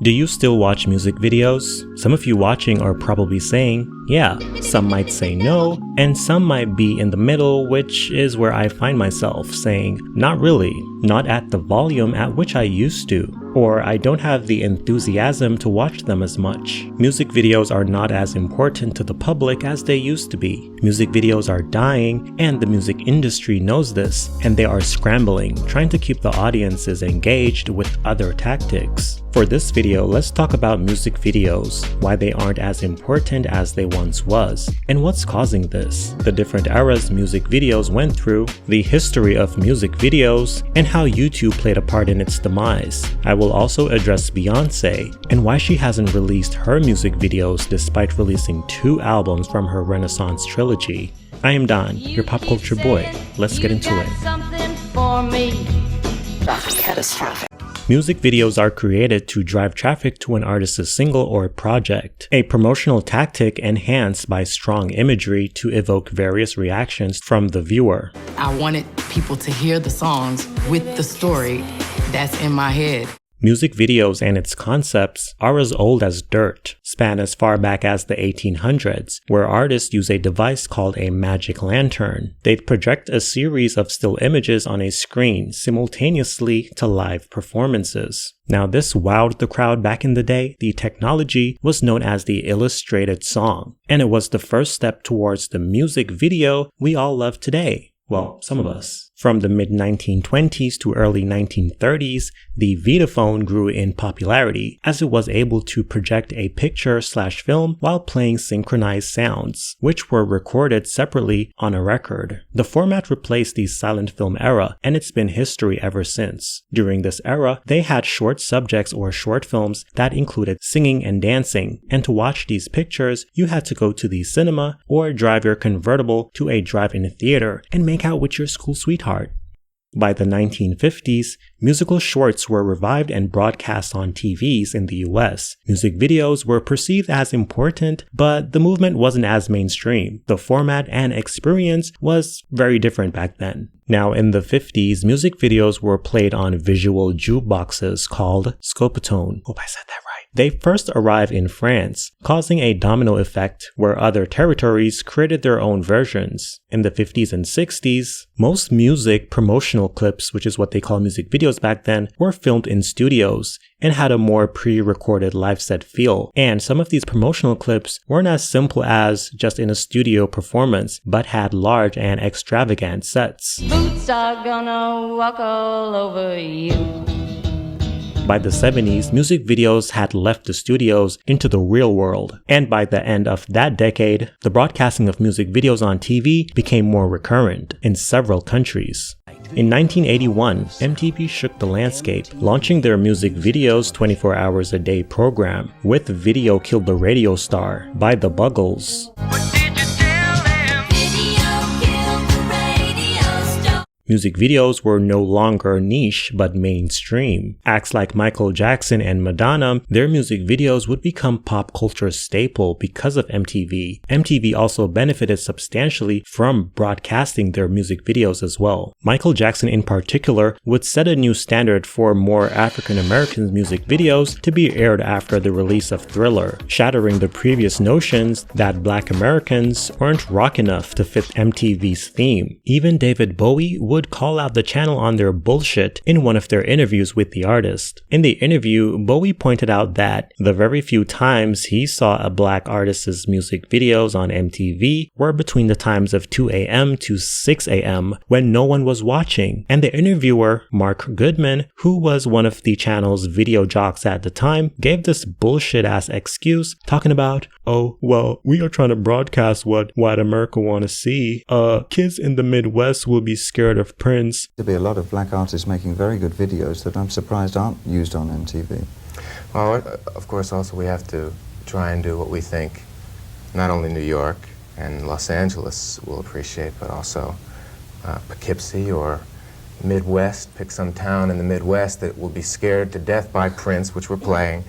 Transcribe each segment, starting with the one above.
Do you still watch music videos? Some of you watching are probably saying, yeah. Some might say no, and some might be in the middle, which is where I find myself saying, not really, not at the volume at which I used to, or I don't have the enthusiasm to watch them as much. Music videos are not as important to the public as they used to be. Music videos are dying, and the music industry knows this, and they are scrambling, trying to keep the audiences engaged with other tactics. For this video, let's talk about music videos, why they aren't as important as they once was, and what's causing this, the different eras music videos went through, the history of music videos, and how YouTube played a part in its demise. I will also address Beyoncé and why she hasn't released her music videos despite releasing 2 albums from her Renaissance trilogy. I am Don, your pop culture boy. Let's get into it. Catastrophic. Music videos are created to drive traffic to an artist's single or project, a promotional tactic enhanced by strong imagery to evoke various reactions from the viewer. I wanted people to hear the songs with the story that's in my head. Music videos and its concepts are as old as dirt, span as far back as the 1800s, where artists use a device called a magic lantern. They'd project a series of still images on a screen simultaneously to live performances. Now this wowed the crowd back in the day. The technology was known as the illustrated song, and it was the first step towards the music video we all love today. Well, some of us. From the mid-1920s to early 1930s, the Vitaphone grew in popularity as it was able to project a picture/film while playing synchronized sounds, which were recorded separately on a record. The format replaced the silent film era, and it's been history ever since. During this era, they had short subjects or short films that included singing and dancing, and to watch these pictures, you had to go to the cinema or drive your convertible to a drive-in theater and make out with your school sweetheart. By the 1950s, musical shorts were revived and broadcast on TVs in the US. Music videos were perceived as important, but the movement wasn't as mainstream. The format and experience was very different back then. Now in the 50s, music videos were played on visual jukeboxes called scopitone. Hope I said that right. They first arrived in France, causing a domino effect where other territories created their own versions. In the 50s and 60s, most music promotional clips, which is what they call music videos back then, were filmed in studios and had a more pre-recorded live set feel. And some of these promotional clips weren't as simple as just in a studio performance, but had large and extravagant sets. Boots are gonna walk all over you. By the 70s, music videos had left the studios into the real world, and by the end of that decade, the broadcasting of music videos on TV became more recurrent in several countries. In 1981, MTV shook the landscape, launching their music videos 24 hours a day program with Video Killed the Radio Star by the Buggles. Music videos were no longer niche but mainstream. Acts like Michael Jackson and Madonna, their music videos would become pop culture staple because of MTV. MTV also benefited substantially from broadcasting their music videos as well. Michael Jackson in particular would set a new standard for more African American music videos to be aired after the release of Thriller, shattering the previous notions that Black Americans weren't rock enough to fit MTV's theme. Even David Bowie would call out the channel on their bullshit in one of their interviews with the artist. In the interview, Bowie pointed out that the very few times he saw a black artist's music videos on MTV were between the times of 2 a.m. to 6 a.m. when no one was watching, and the interviewer, Mark Goodman, who was one of the channel's video jocks at the time, gave this bullshit-ass excuse talking about, oh, well, we are trying to broadcast what white America want to see. Kids in the Midwest will be scared of Prince. There'll be a lot of black artists making very good videos that I'm surprised aren't used on MTV. Well, of course, also we have to try and do what we think not only New York and Los Angeles will appreciate, but also Poughkeepsie or Midwest. Pick some town in the Midwest that will be scared to death by Prince, which we're playing,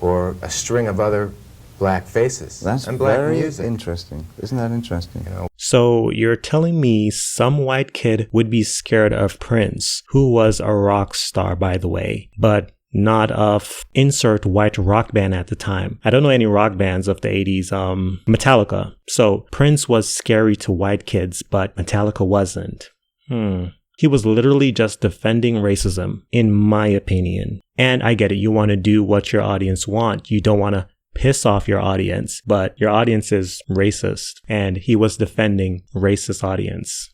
or a string of other black faces. That's and black very music. Interesting. Isn't that interesting? You know? So you're telling me some white kid would be scared of Prince, who was a rock star by the way, but not of insert white rock band at the time. I don't know any rock bands of the 80s, Metallica. So Prince was scary to white kids, but Metallica wasn't. He was literally just defending racism, in my opinion. And I get it, you want to do what your audience want. You don't want to piss off your audience, but your audience is racist, and he was defending racist audience.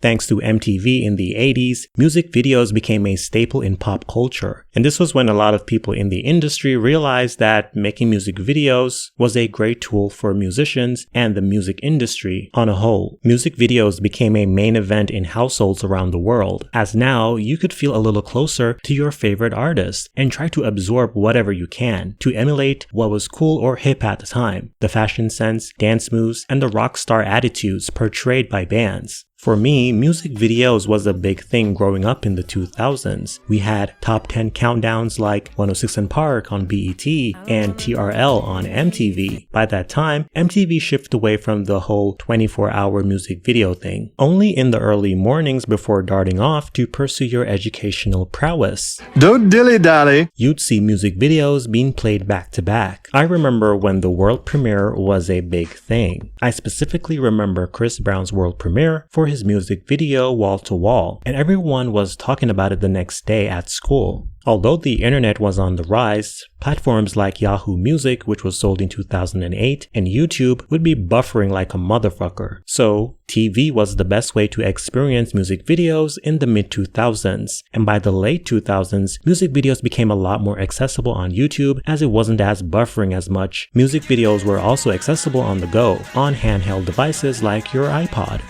Thanks to MTV in the 80s, music videos became a staple in pop culture. And this was when a lot of people in the industry realized that making music videos was a great tool for musicians and the music industry on a whole. Music videos became a main event in households around the world, as now you could feel a little closer to your favorite artist and try to absorb whatever you can to emulate what was cool or hip at the time, the fashion sense, dance moves, and the rock star attitudes portrayed by bands. For me, music videos was a big thing growing up in the 2000s. We had top 10 countdowns like 106 & Park on BET and TRL on MTV. By that time, MTV shifted away from the whole 24-hour music video thing. Only in the early mornings before darting off to pursue your educational prowess. Don't dilly-dally. You'd see music videos being played back to back. I remember when the world premiere was a big thing. I specifically remember Chris Brown's world premiere for his music video Wall to Wall, and everyone was talking about it the next day at school. Although the internet was on the rise, platforms like Yahoo Music, which was sold in 2008, and YouTube would be buffering like a motherfucker. So, TV was the best way to experience music videos in the mid-2000s, and by the late 2000s, music videos became a lot more accessible on YouTube as it wasn't as buffering as much. Music videos were also accessible on the go, on handheld devices like your iPod.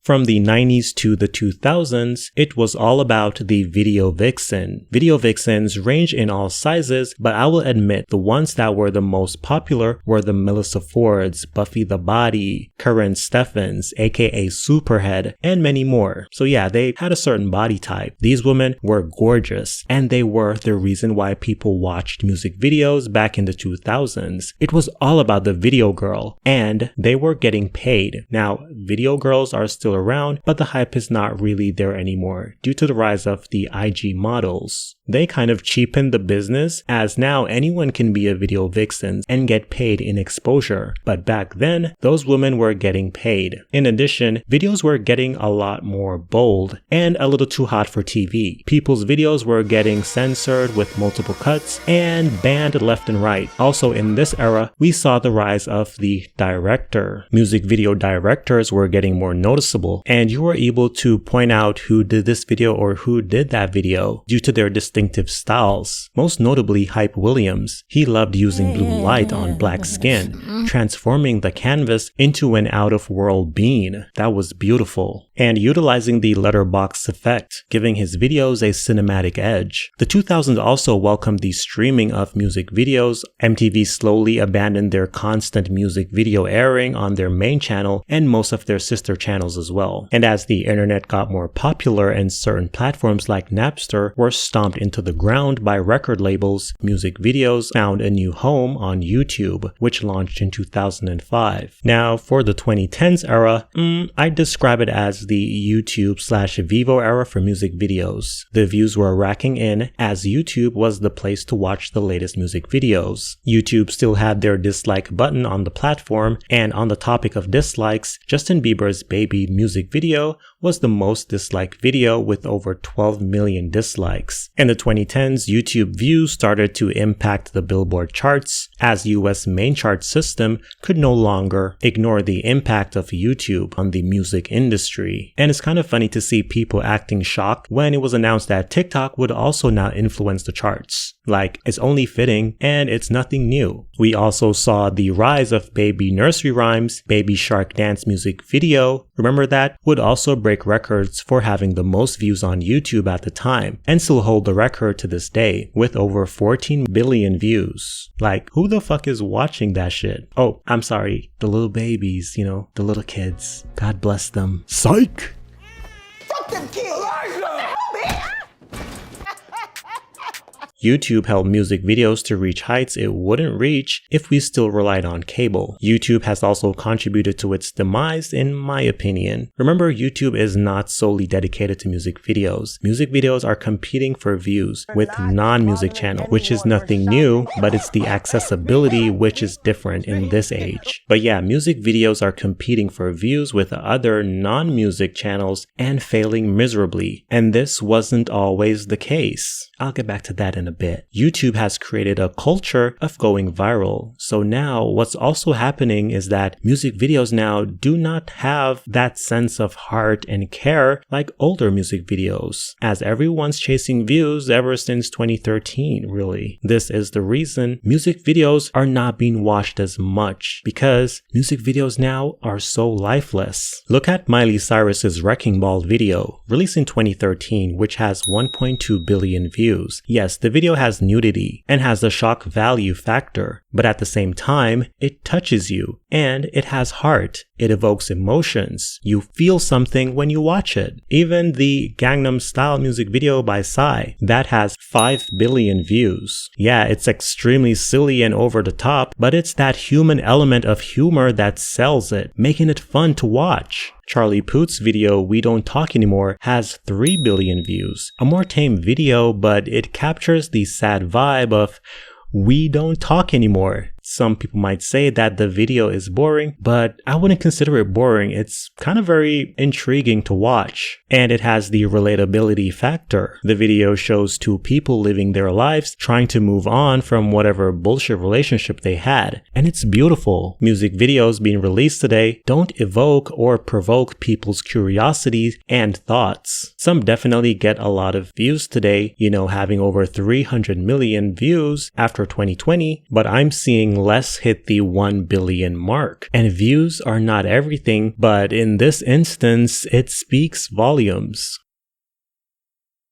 From the 90s to the 2000s, it was all about the video vixen. Video vixens range in all sizes, but I will admit the ones that were the most popular were the Melissa Fords, Buffy the Body, Karen Steffens, aka Superhead, and many more. So yeah, they had a certain body type. These women were gorgeous, and they were the reason why people watched music videos back in the 2000s. It was all about the video girl, and they were getting paid. Now, video girls are still around, but the hype is not really there anymore due to the rise of the IG models. They kind of cheapened the business, as now anyone can be a video vixen and get paid in exposure. But back then, those women were getting paid. In addition, videos were getting a lot more bold and a little too hot for TV. People's videos were getting censored with multiple cuts and banned left and right. Also in this era, we saw the rise of the director. Music video directors were getting more noticeable, and you were able to point out who did this video or who did that video due to their distinctive styles. Most notably Hype Williams. He loved using blue light on black skin, transforming the canvas into an out-of-world being. That was beautiful. And utilizing the letterbox effect, giving his videos a cinematic edge. The 2000s also welcomed the streaming of music videos. MTV slowly abandoned their constant music video airing on their main channel and most of their sister channels as well. And as the internet got more popular and certain platforms like Napster were stomped into the ground by record labels, music videos found a new home on YouTube, which launched in 2005. Now, for the 2010s era, I'd describe it as the YouTube/Vivo era for music videos. The views were racking in as YouTube was the place to watch the latest music videos. YouTube still had their dislike button on the platform, and on the topic of dislikes, Justin Bieber's Baby music video was the most disliked video with over 12 million dislikes. In the 2010s, YouTube views started to impact the Billboard charts as US main chart system could no longer ignore the impact of YouTube on the music industry. And it's kind of funny to see people acting shocked when it was announced that TikTok would also now influence the charts. Like, it's only fitting and it's nothing new. We also saw the rise of Baby nursery rhymes. Baby Shark dance music video, remember that, would also break records for having the most views on YouTube at the time and still hold the record to this day with over 14 billion views. Like, who the fuck is watching that shit? Oh, I'm sorry, the little babies, you know, the little kids. God bless them. Psych! Fuck them kids! YouTube helped music videos to reach heights it wouldn't reach if we still relied on cable. YouTube has also contributed to its demise, in my opinion. Remember, YouTube is not solely dedicated to music videos. Music videos are competing for views with non-music channels, which is nothing new, but it's the accessibility which is different in this age. But yeah, music videos are competing for views with other non-music channels and failing miserably. And this wasn't always the case. I'll get back to that in a bit. YouTube has created a culture of going viral. So now what's also happening is that music videos now do not have that sense of heart and care like older music videos, as everyone's chasing views ever since 2013, really. This is the reason music videos are not being watched as much, because music videos now are so lifeless. Look at Miley Cyrus's Wrecking Ball video, released in 2013, which has 1.2 billion views. Yes, the video has nudity and has a shock value factor, but at the same time, it touches you and it has heart. It evokes emotions. You feel something when you watch it. Even the Gangnam Style music video by Psy, that has 5 billion views. Yeah, it's extremely silly and over the top, but it's that human element of humor that sells it, making it fun to watch. Charlie Puth's video We Don't Talk Anymore has 3 billion views. A more tame video, but it captures the sad vibe of we don't talk anymore. Some people might say that the video is boring, but I wouldn't consider it boring. It's kind of very intriguing to watch, and it has the relatability factor. The video shows two people living their lives, trying to move on from whatever bullshit relationship they had, and it's beautiful. Music videos being released today don't evoke or provoke people's curiosity and thoughts. Some definitely get a lot of views today, having over 300 million views after 2020, but I'm seeing less hit the 1 billion mark. And views are not everything, but in this instance, it speaks volumes.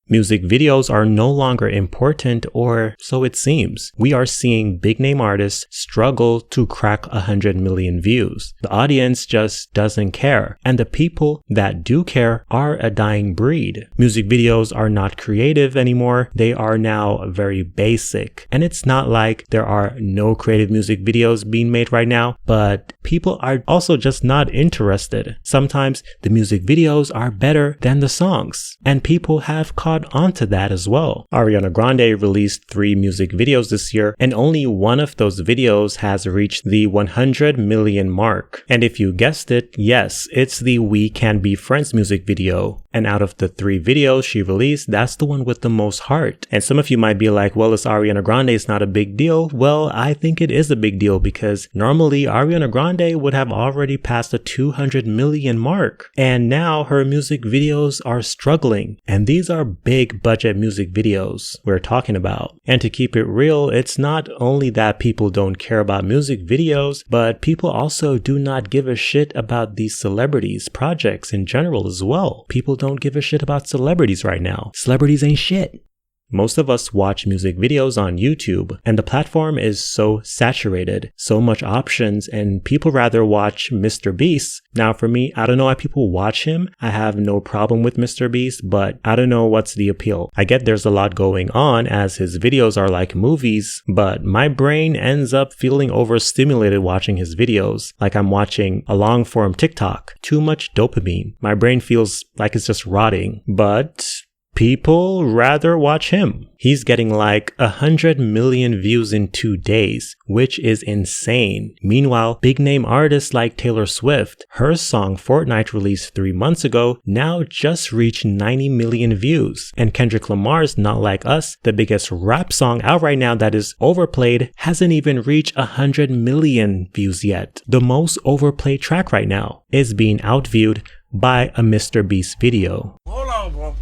Music videos are no longer important, or so it seems. We are seeing big name artists struggle to crack 100 million views. The audience just doesn't care, and the people that do care are a dying breed. Music videos are not creative anymore. They are now very basic. And it's not like there are no creative music videos being made right now, but people are also just not interested. Sometimes the music videos are better than the songs, and people have caught onto that as well. Ariana Grande released 3 music videos this year, and only one of those videos has reached the 100 million mark. And if you guessed it, yes, it's the We Can Be Friends music video. And out of the 3 videos she released, that's the one with the most heart. And some of you might be like, well, it's Ariana Grande, it's not a big deal. Well, I think it is a big deal, because normally Ariana Grande would have already passed the 200 million mark. And now her music videos are struggling. And these are big budget music videos we're talking about. And to keep it real, it's not only that people don't care about music videos, but people also do not give a shit about these celebrities' projects in general as well. People don't give a shit about celebrities right now. Celebrities ain't shit. Most of us watch music videos on YouTube, and the platform is so saturated, so much options, and people rather watch MrBeast. Now for me, I don't know why people watch him. I have no problem with MrBeast, but I don't know what's the appeal. I get there's a lot going on, as his videos are like movies, but my brain ends up feeling overstimulated watching his videos, like I'm watching a long form TikTok. Too much dopamine. My brain feels like it's just rotting, but people rather watch him. He's getting like 100 million views in 2 days, which is insane. Meanwhile, big name artists like Taylor Swift, her song Fortnite, released 3 months ago, now just reached 90 million views. And Kendrick Lamar's Not Like Us, the biggest rap song out right now that is overplayed, hasn't even reached 100 million views yet. The most overplayed track right now is being outviewed by a MrBeast video. Hold on, bro.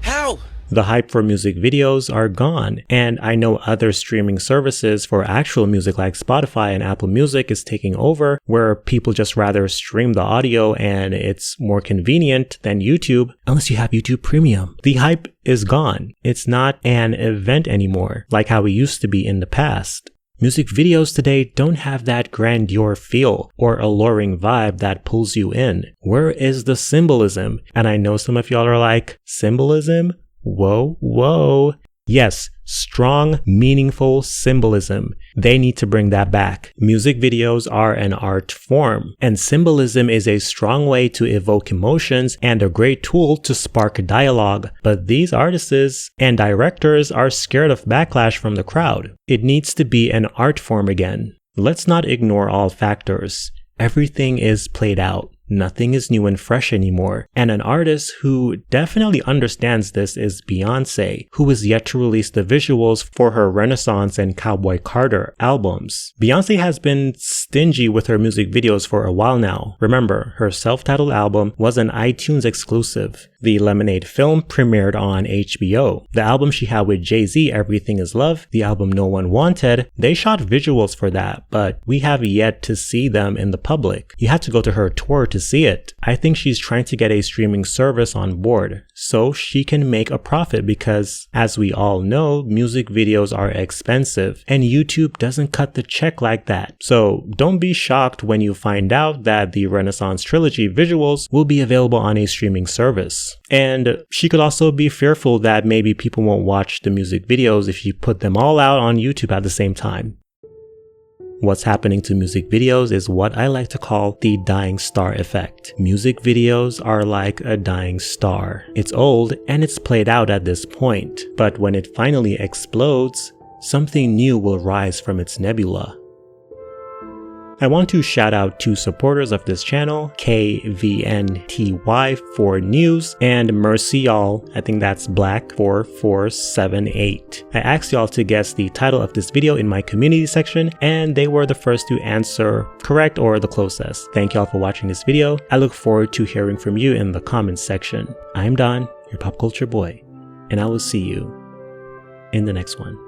How? The hype for music videos are gone, and I know other streaming services for actual music like Spotify and Apple Music is taking over, where people just rather stream the audio and it's more convenient than YouTube, unless you have YouTube Premium. The hype is gone. It's not an event anymore, like how it used to be in the past. Music videos today don't have that grandeur feel or alluring vibe that pulls you in. Where is the symbolism? And I know some of y'all are like, symbolism? Whoa. Yes, strong, meaningful symbolism. They need to bring that back. Music videos are an art form, and symbolism is a strong way to evoke emotions and a great tool to spark dialogue. But these artists and directors are scared of backlash from the crowd. It needs to be an art form again. Let's not ignore all factors. Everything is played out. Nothing is new and fresh anymore. And an artist who definitely understands this is Beyoncé, who is yet to release the visuals for her Renaissance and Cowboy Carter albums. Beyoncé has been stingy with her music videos for a while now. Remember, her self-titled album was an iTunes exclusive. The Lemonade film premiered on HBO. The album she had with Jay-Z, Everything Is Love, the album no one wanted, they shot visuals for that, but we have yet to see them in the public. You have to go to her tour to see it. I think she's trying to get a streaming service on board so she can make a profit because, as we all know, music videos are expensive and YouTube doesn't cut the check like that. So don't be shocked when you find out that the Renaissance trilogy visuals will be available on a streaming service. And she could also be fearful that maybe people won't watch the music videos if you put them all out on YouTube at the same time. What's happening to music videos is what I like to call the dying star effect. Music videos are like a dying star. It's old and it's played out at this point, but when it finally explodes, something new will rise from its nebula. I want to shout out two supporters of this channel, KVNTY for news and Mercy Y'all, I think that's Black 4478. I asked y'all to guess the title of this video in my community section and they were the first to answer correct or the closest. Thank y'all for watching this video. I look forward to hearing from you in the comments section. I'm Don, your pop culture boy, and I will see you in the next one.